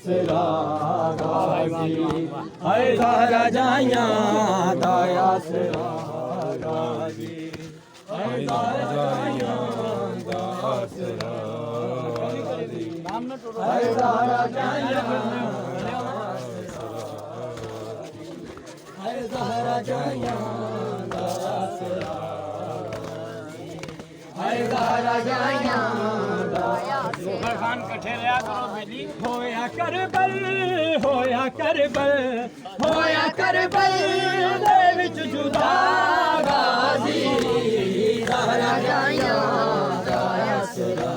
आसरा गाजी है ज़हरा जाइया दा आसरा गाजी है ज़हरा जाइया दा आसरा गाजी है ज़हरा जाइया है ज़हरा जाइया दा आसरा है ज़हरा जाइया खान कठे रहा करो बेली होया करबल होया करबल होया करबल दे विच जुदा गाजी ज़हरा जाइया दा आसरा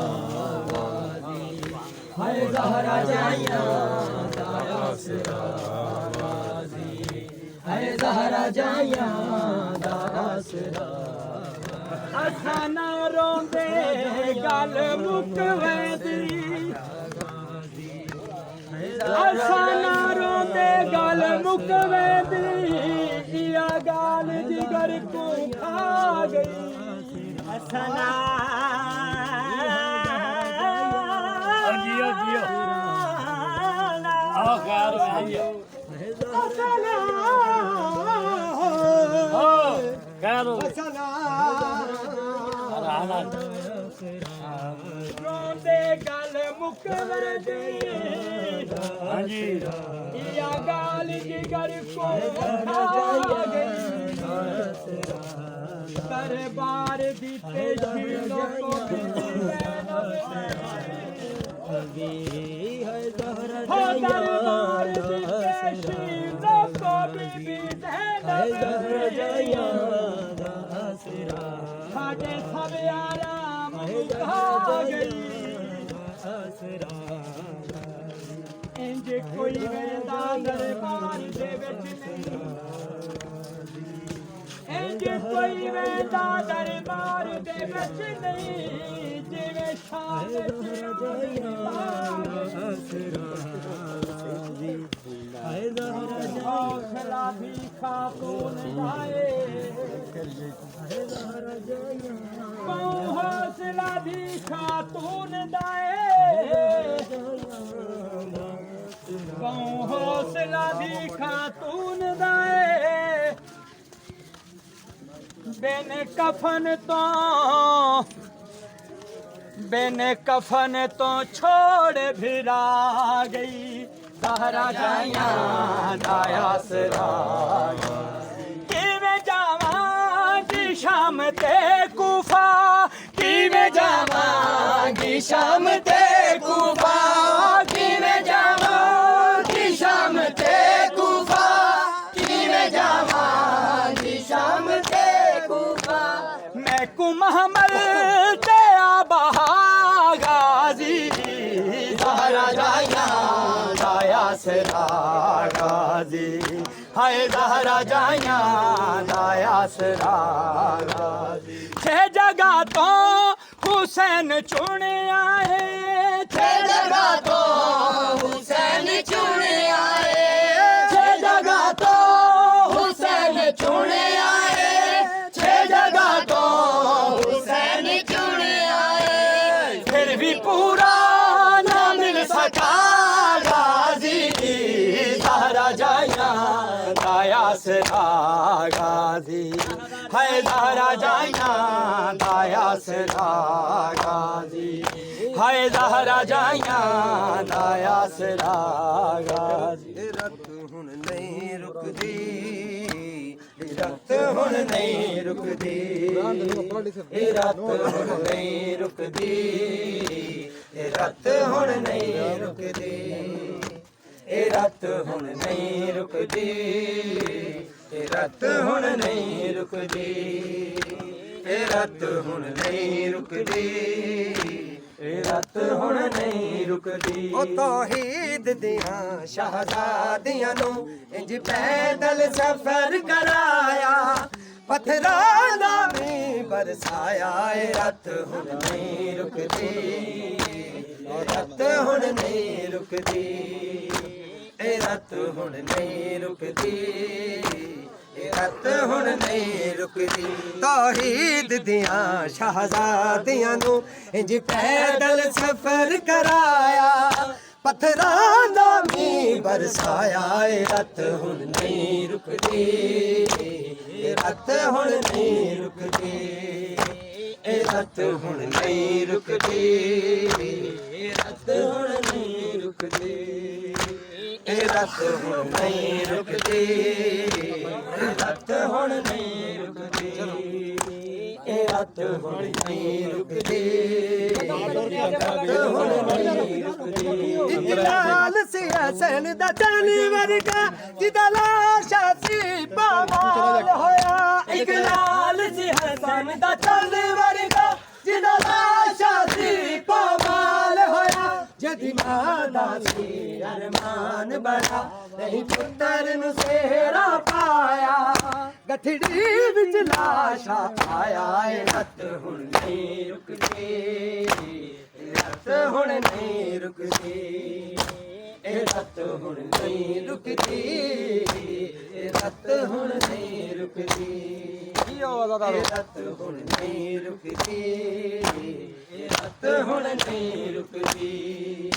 गाजी है ज़हरा जाइया दा आसरा गाजी है ज़हरा जाइया दा आसरा असा ना रोंदे गल मुकवैदी असा ना रोंदे गल मुकवैदी या गाल जिगर को खा गई असा ना जियो जियो आओ ख्याल रहिए असा ना ख्याल रोंदे गल मुकवैदी हाँ जी या गाल जिगर को खा गई दरबार दी पेशी लोगों की हो दरबार दी पेशी लोगों की साडे सब आराम खा गई इंज कोई वेंदा दरबार दे विच नहीं इंज कोई वेंदा दरबार दे विच नहीं जिवें शाम हौसला भी खातून आए हौसला भी खातून दाए हौसला भी खातून दाए बिन कफन तो छोड़ भिरा गई ज़हरा जाइया दा आसरा किवें जावांगी शाम ते कूफा किवें जावांगी शाम ते कूफा किवें जावांगी शाम ते कूफा किवें जावांगी शाम ते कूफा मैं कुमहमल ते आबहा गाजी ज़हरा जाइया दा आसरा गाजी है ज़हरा जाइया दा आसरा गाजी छे जगह तो हुसैन चुने आए छे जगह तो हुसैन चुने आए छे जगह तो हुसैन चुने आए छे जगह तो हुसैन चुने आए फिर भी पूरा ना मिल सका गाजी ज़हरा जाइया दा आसरा गाजी है ज़हरा जाइया दा आसरा गाजी है ज़हरा जाइया दा आसरा गाजी रत हुण नहीं रुकदी रत हुण नहीं रुकदी रत हुण नहीं रुकदी रत हुण नहीं रुकदी रत हुण नहीं रुकदी रत हुण नहीं रुकदी रत हुण नहीं रुकदी रत हुण नहीं रुकदी ओ तौहीद दियां शहजादियां नू इंज पैदल सफर कराया पत्थरां दा मींह बरसाया ए रत हुण नहीं रुकदी रत हुण नहीं रुकदी रत हुण नहीं रुकदी रत हुण नहीं रुकदी तौहीद दियां शहजादियां नू इंज पैदल सफर कराया पत्थरां दा ਬਰਸਾਇਆ ਏ ਰਤ ਹੁਣ ਨਹੀਂ ਰੁਕਦੀ ਇਹ ਰਤ ਹੁਣ ਨਹੀਂ ਰੁਕਦੀ ਇਹ ਰਤ ਹੁਣ ਨਹੀਂ ਰੁਕਦੀ ਇਹ ਰਤ ਹੁਣ ਨਹੀਂ ਰੁਕਦੀ ਇਹ ਰਤ ਹੁਣ ਨਹੀਂ ਰੁਕਦੀ ਇਹ ਰਤ ਹੁਣ ਨਹੀਂ ਰੁਕਦੀ ਇਹ ਰਤ ਹੁਣ ਨਹੀਂ ਰੁਕਦੀ ਇੱਕ ਲਾਲ ਸੀ ਹਸਨ ਦਾ ਚਾਂਦੀ ਵਰਗਾ ਜਿਹਦਾ ਲਾਸ਼ਾ ਸੀ ਪਾਮਾਲ ਹੋਇਆ ਇੱਕ ਲਾਲ ਸੀ ਹਸਨ ਦਾ ਚਾਂਦ ਵਰਗਾ ਜਿਹਦਾ ਲਾਸ਼ਾ ਸੀ ਪਾਮਾਲ ਹੋਇਆ ਜਦੀ ਮਾਂ ਦਾ ਸੀ ਅਰਮਾਨ ਬੜਾ ਨਹੀਂ ਪੁੱਤਰ ਨੂੰ ਸਿਹਰਾ ਪਾਇਆ ਗਠੜੀ ਵਿੱਚ ਲਾਸ਼ਾ ਆਇਆ ਏ ਰਤ ਹੁਣ ਨਹੀਂ ਰੁਕਦੀ ਰਤ ਹੁਣ ਨਹੀਂ ਰੁਕਦੀ ਇਹ ਰਤ ਹੁਣ ਨਹੀਂ ਰੁਕਦੀ ਇਹ ਰਤ ਹੁਣ ਨਹੀਂ ਰੁਕਦੀ ਇਹ ਰਤ ਹੁਣ ਨਹੀਂ ਰੁਕਦੀ ਇਹ ਰਤ ਹੁਣ ਨਹੀਂ ਰੁਕਦੀ